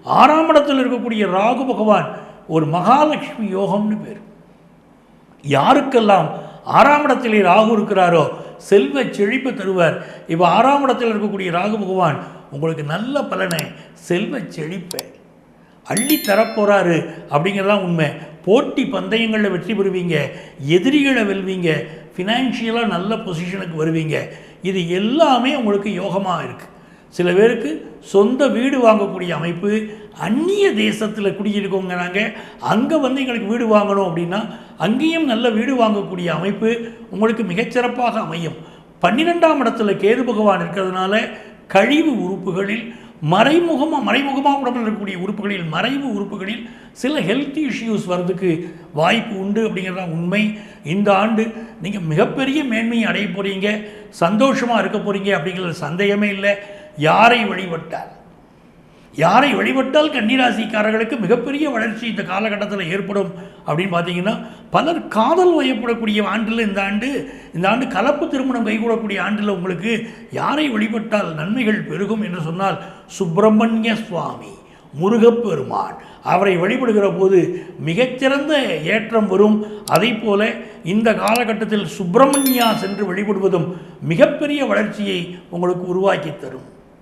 6ஆம் இடத்தில் இருக்கக்கூடிய ராகு பகவான் ஒரு மகாலட்சுமி யோகம்னு பேர். யாருக்கெல்லாம் 6ஆம் இடத்திலே ராகு இருக்கிறாரோ செல்வ செழிப்பு தருவார். இப்போ 6ஆம் இடத்தில் இருக்கக்கூடிய ராகு பகவான் உங்களுக்கு நல்ல பலனை, செல்வ செழிப்பை அள்ளி தரப்போகிறாரு அப்படிங்கிறதான் உண்மை. போட்டி பந்தயங்களில் வெற்றி பெறுவீங்க, எதிரிகளை வெல்வீங்க, ஃபினான்ஷியலாக நல்ல பொசிஷனுக்கு வருவீங்க. இது எல்லாமே உங்களுக்கு யோகமாக இருக்குது. சில பேருக்கு சொந்த வீடு வாங்கக்கூடிய அமைப்பு, அந்நிய தேசத்தில் குடியிருக்கோங்கிறாங்க, அங்கே வந்து எங்களுக்கு வீடு வாங்கணும் அப்படின்னா அங்கேயும் நல்ல வீடு வாங்கக்கூடிய அமைப்பு உங்களுக்கு மிகச்சிறப்பாக அமையும். 12ஆம் இடத்துல கேது பகவான் இருக்கிறதுனால கழிவு உறுப்புகளில் மறைமுகமாக உடம்பில் இருக்கக்கூடிய உறுப்புகளில், மறைவு உறுப்புகளில் சில ஹெல்த் இஷ்யூஸ் வர்றதுக்கு வாய்ப்பு உண்டு அப்படிங்கிறதான் உண்மை. இந்த ஆண்டு நீங்கள் மிகப்பெரிய மேன்மையை அடைய போகிறீங்க, சந்தோஷமாக இருக்க போகிறீங்க அப்படிங்கிறது சந்தேகமே இல்லை. யாரை வழிபட்டால் கன்னிராசிக்காரர்களுக்கு மிகப்பெரிய வளர்ச்சி இந்த காலகட்டத்தில் ஏற்படும் அப்படின்னு பார்த்தீங்கன்னா, பலர் காதல் வயப்படக்கூடிய ஆண்டில் இந்த ஆண்டு கலப்பு திருமணம் கைகூடக்கூடிய ஆண்டில் உங்களுக்கு யாரை வழிபட்டால் நன்மைகள் பெருகும் என்று சொன்னால், சுப்பிரமணிய சுவாமி, முருகப்பெருமான், அவரை வழிபடுகிற போது மிகச்சிறந்த ஏற்றம் வரும். அதை போல இந்த காலகட்டத்தில் சுப்பிரமணியா சென்று வழிபடுவதும் மிகப்பெரிய வளர்ச்சியை உங்களுக்கு உருவாக்கி தரும்.